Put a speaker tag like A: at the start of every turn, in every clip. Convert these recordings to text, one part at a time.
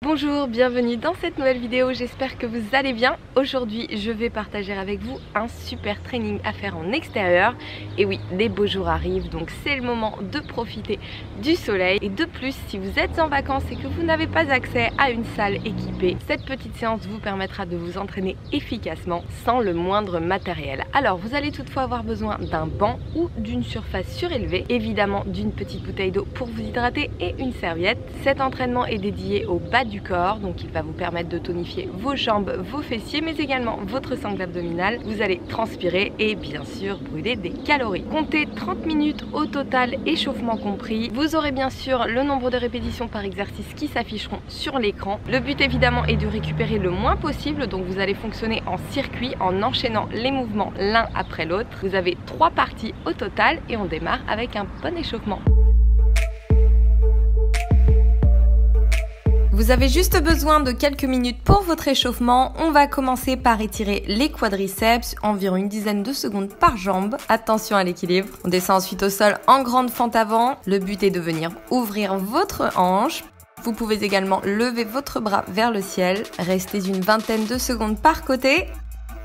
A: Bonjour, bienvenue dans cette nouvelle vidéo, j'espère que vous allez bien. Aujourd'hui, je vais partager avec vous un super training à faire en extérieur. Et oui, les beaux jours arrivent, donc c'est le moment de profiter du soleil. Et de plus, si vous êtes en vacances et que vous n'avez pas accès à une salle équipée, cette petite séance vous permettra de vous entraîner efficacement sans le moindre matériel. Alors, vous allez toutefois avoir besoin d'un banc ou d'une surface surélevée, évidemment d'une petite bouteille d'eau pour vous hydrater et une serviette. Cet entraînement est dédié au bas du corps, donc il va vous permettre de tonifier vos jambes, vos fessiers, mais également votre sangle abdominale. Vous allez transpirer et bien sûr brûler des calories. Comptez 30 minutes au total, échauffement compris. Vous aurez bien sûr le nombre de répétitions par exercice qui s'afficheront sur l'écran. Le but évidemment est de récupérer le moins possible, donc vous allez fonctionner en circuit en enchaînant les mouvements l'un après l'autre. Vous avez 3 parties au total et on démarre avec un bon échauffement. Vous avez juste besoin de quelques minutes pour votre échauffement. On va commencer par étirer les quadriceps, environ une dizaine de secondes par jambe. Attention à l'équilibre. On descend ensuite au sol en grande fente avant. Le but est de venir ouvrir votre hanche. Vous pouvez également lever votre bras vers le ciel. Restez une vingtaine de secondes par côté.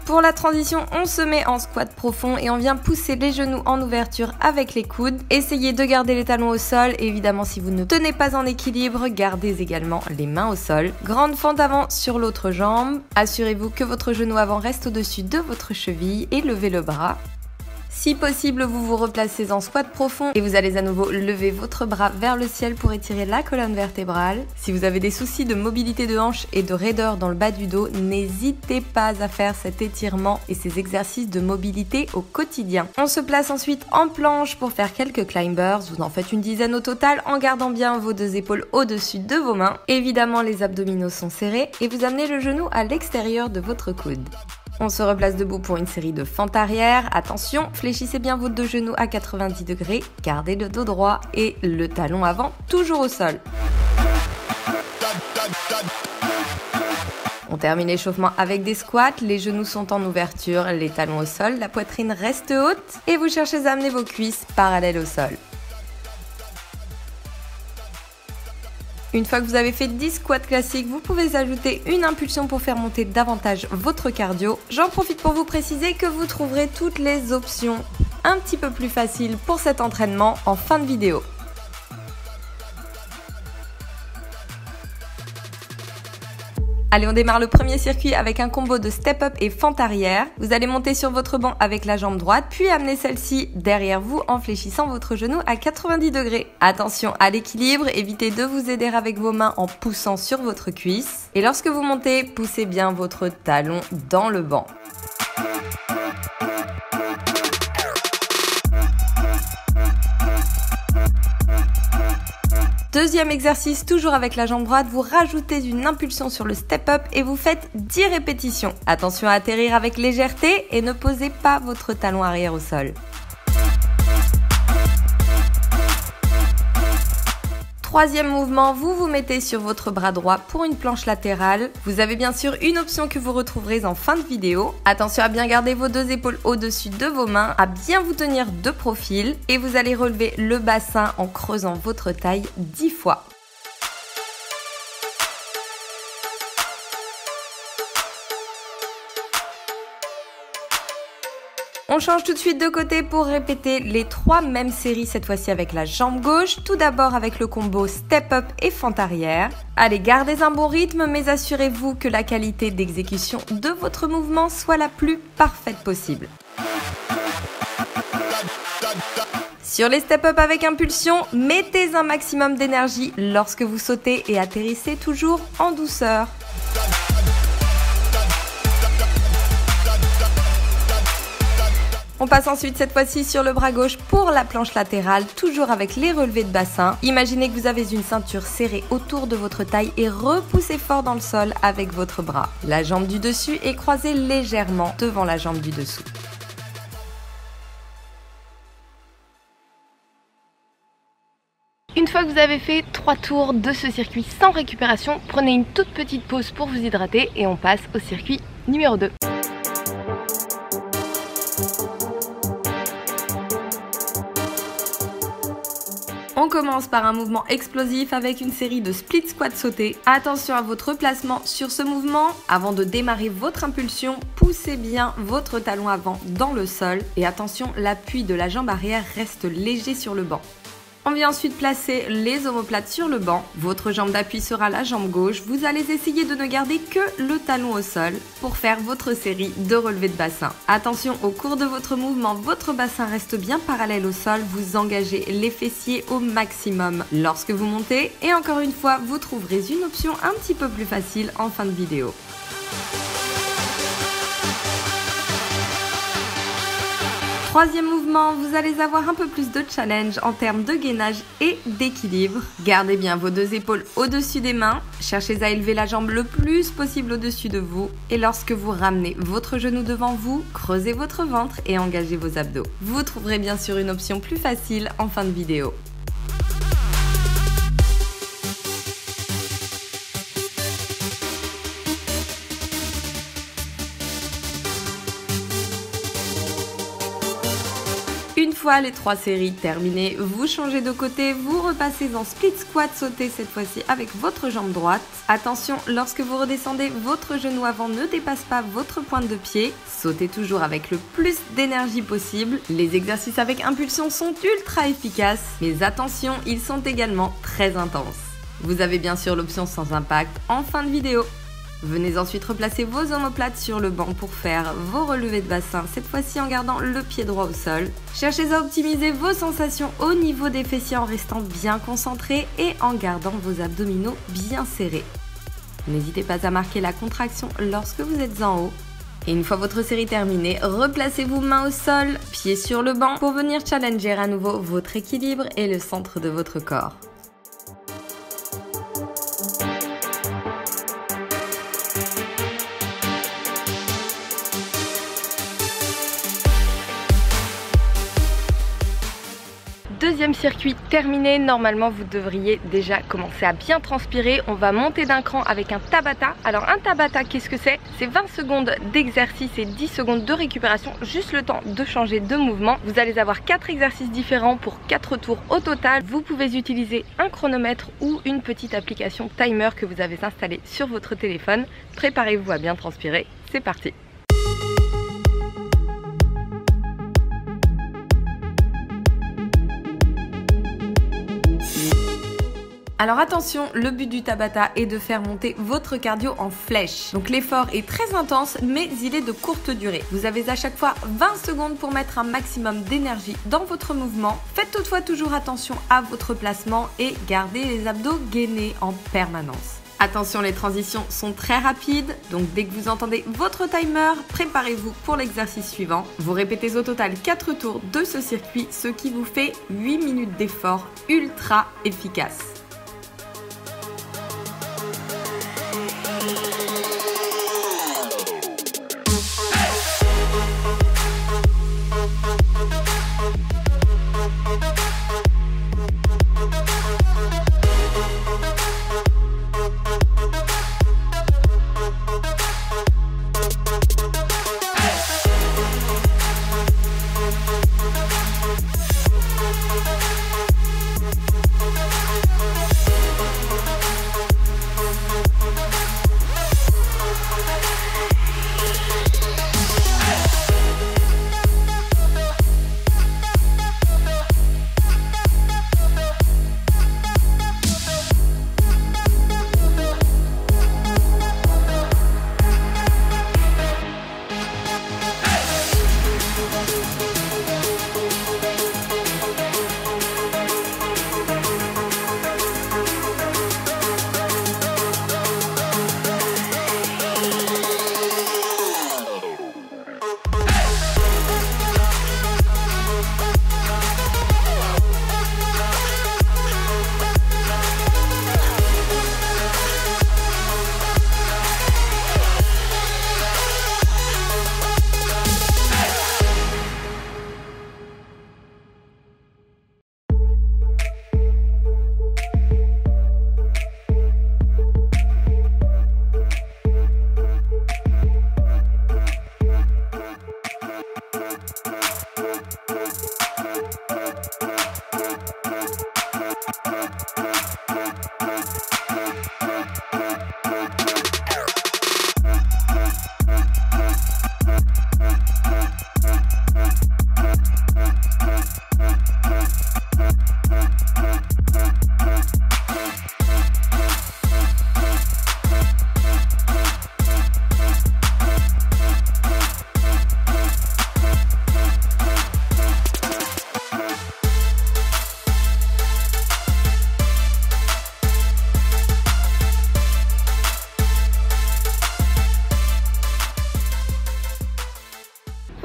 A: Pour la transition, on se met en squat profond et on vient pousser les genoux en ouverture avec les coudes. Essayez de garder les talons au sol. Et évidemment, si vous ne tenez pas en équilibre, gardez également les mains au sol. Grande fente avant sur l'autre jambe. Assurez-vous que votre genou avant reste au-dessus de votre cheville et levez le bras. Si possible, vous vous replacez en squat profond et vous allez à nouveau lever votre bras vers le ciel pour étirer la colonne vertébrale. Si vous avez des soucis de mobilité de hanche et de raideur dans le bas du dos, n'hésitez pas à faire cet étirement et ces exercices de mobilité au quotidien. On se place ensuite en planche pour faire quelques climbers. Vous en faites une dizaine au total en gardant bien vos 2 épaules au-dessus de vos mains. Évidemment, les abdominaux sont serrés et vous amenez le genou à l'extérieur de votre coude. On se replace debout pour une série de fentes arrière. Attention, fléchissez bien vos 2 genoux à 90 degrés. Gardez le dos droit et le talon avant toujours au sol. On termine l'échauffement avec des squats. Les genoux sont en ouverture, les talons au sol, la poitrine reste haute et vous cherchez à amener vos cuisses parallèles au sol. Une fois que vous avez fait 10 squats classiques, vous pouvez ajouter une impulsion pour faire monter davantage votre cardio. J'en profite pour vous préciser que vous trouverez toutes les options un petit peu plus faciles pour cet entraînement en fin de vidéo. Allez, on démarre le premier circuit avec un combo de step-up et fente arrière. Vous allez monter sur votre banc avec la jambe droite, puis amener celle-ci derrière vous en fléchissant votre genou à 90 degrés. Attention à l'équilibre, évitez de vous aider avec vos mains en poussant sur votre cuisse. Et lorsque vous montez, poussez bien votre talon dans le banc. Deuxième exercice, toujours avec la jambe droite, vous rajoutez une impulsion sur le step-up et vous faites 10 répétitions. Attention à atterrir avec légèreté et ne posez pas votre talon arrière au sol. Troisième mouvement, vous vous mettez sur votre bras droit pour une planche latérale. Vous avez bien sûr une option que vous retrouverez en fin de vidéo. Attention à bien garder vos 2 épaules au-dessus de vos mains, à bien vous tenir de profil et vous allez relever le bassin en creusant votre taille 10 fois. On change tout de suite de côté pour répéter les 3 mêmes séries, cette fois-ci avec la jambe gauche. Tout d'abord avec le combo step-up et fente arrière. Allez, gardez un bon rythme, mais assurez-vous que la qualité d'exécution de votre mouvement soit la plus parfaite possible. Sur les step-up avec impulsion, mettez un maximum d'énergie lorsque vous sautez et atterrissez toujours en douceur. On passe ensuite cette fois-ci sur le bras gauche pour la planche latérale, toujours avec les relevés de bassin. Imaginez que vous avez une ceinture serrée autour de votre taille et repoussez fort dans le sol avec votre bras. La jambe du dessus est croisée légèrement devant la jambe du dessous. Une fois que vous avez fait 3 tours de ce circuit sans récupération, prenez une toute petite pause pour vous hydrater et on passe au circuit numéro 2. On commence par un mouvement explosif avec une série de split squats sautés. Attention à votre placement sur ce mouvement. Avant de démarrer votre impulsion, poussez bien votre talon avant dans le sol et attention, l'appui de la jambe arrière reste léger sur le banc. On vient ensuite placer les omoplates sur le banc. Votre jambe d'appui sera la jambe gauche. Vous allez essayer de ne garder que le talon au sol pour faire votre série de relevés de bassin. Attention, au cours de votre mouvement, votre bassin reste bien parallèle au sol. Vous engagez les fessiers au maximum lorsque vous montez. Et encore une fois, vous trouverez une option un petit peu plus facile en fin de vidéo. Troisième mouvement, vous allez avoir un peu plus de challenge en termes de gainage et d'équilibre. Gardez bien vos deux épaules au-dessus des mains. Cherchez à élever la jambe le plus possible au-dessus de vous. Et lorsque vous ramenez votre genou devant vous, creusez votre ventre et engagez vos abdos. Vous trouverez bien sûr une option plus facile en fin de vidéo. Une fois les 3 séries terminées, vous changez de côté, vous repassez en split squat sauté cette fois-ci avec votre jambe droite. Attention, lorsque vous redescendez, votre genou avant ne dépasse pas votre pointe de pied. Sautez toujours avec le plus d'énergie possible. Les exercices avec impulsion sont ultra efficaces, mais attention, ils sont également très intenses. Vous avez bien sûr l'option sans impact en fin de vidéo. Venez ensuite replacer vos omoplates sur le banc pour faire vos relevés de bassin, cette fois-ci en gardant le pied droit au sol. Cherchez à optimiser vos sensations au niveau des fessiers en restant bien concentré et en gardant vos abdominaux bien serrés. N'hésitez pas à marquer la contraction lorsque vous êtes en haut. Et une fois votre série terminée, replacez-vous mains au sol, pieds sur le banc pour venir challenger à nouveau votre équilibre et le centre de votre corps. Deuxième circuit terminé, normalement vous devriez déjà commencer à bien transpirer. On va monter d'un cran avec un Tabata. Alors un Tabata, qu'est-ce que c'est? C'est 20 secondes d'exercice et 10 secondes de récupération, juste le temps de changer de mouvement. Vous allez avoir 4 exercices différents pour 4 tours au total. Vous pouvez utiliser un chronomètre ou une petite application timer que vous avez installée sur votre téléphone. Préparez-vous à bien transpirer, c'est parti! Alors attention, le but du Tabata est de faire monter votre cardio en flèche. Donc l'effort est très intense, mais il est de courte durée. Vous avez à chaque fois 20 secondes pour mettre un maximum d'énergie dans votre mouvement. Faites toutefois toujours attention à votre placement et gardez les abdos gainés en permanence. Attention, les transitions sont très rapides, donc dès que vous entendez votre timer, préparez-vous pour l'exercice suivant. Vous répétez au total 4 tours de ce circuit, ce qui vous fait 8 minutes d'effort ultra efficace.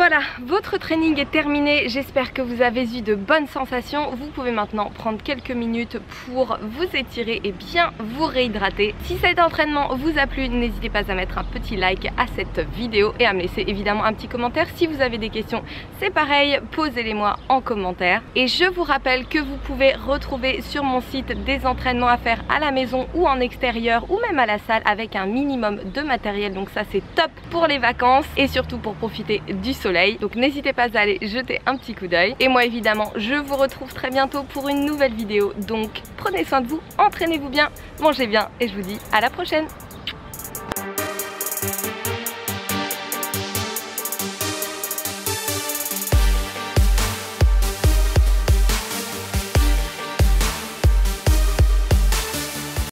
A: Voilà, votre training est terminé, j'espère que vous avez eu de bonnes sensations. Vous pouvez maintenant prendre quelques minutes pour vous étirer et bien vous réhydrater. Si cet entraînement vous a plu, n'hésitez pas à mettre un petit like à cette vidéo et à me laisser évidemment un petit commentaire. Si vous avez des questions, c'est pareil, posez-les-moi en commentaire. Et je vous rappelle que vous pouvez retrouver sur mon site des entraînements à faire à la maison ou en extérieur ou même à la salle avec un minimum de matériel. Donc ça c'est top pour les vacances et surtout pour profiter du soleil. Donc n'hésitez pas à aller jeter un petit coup d'œil. Et moi évidemment je vous retrouve très bientôt pour une nouvelle vidéo. Donc prenez soin de vous, entraînez-vous bien, mangez bien et je vous dis à la prochaine.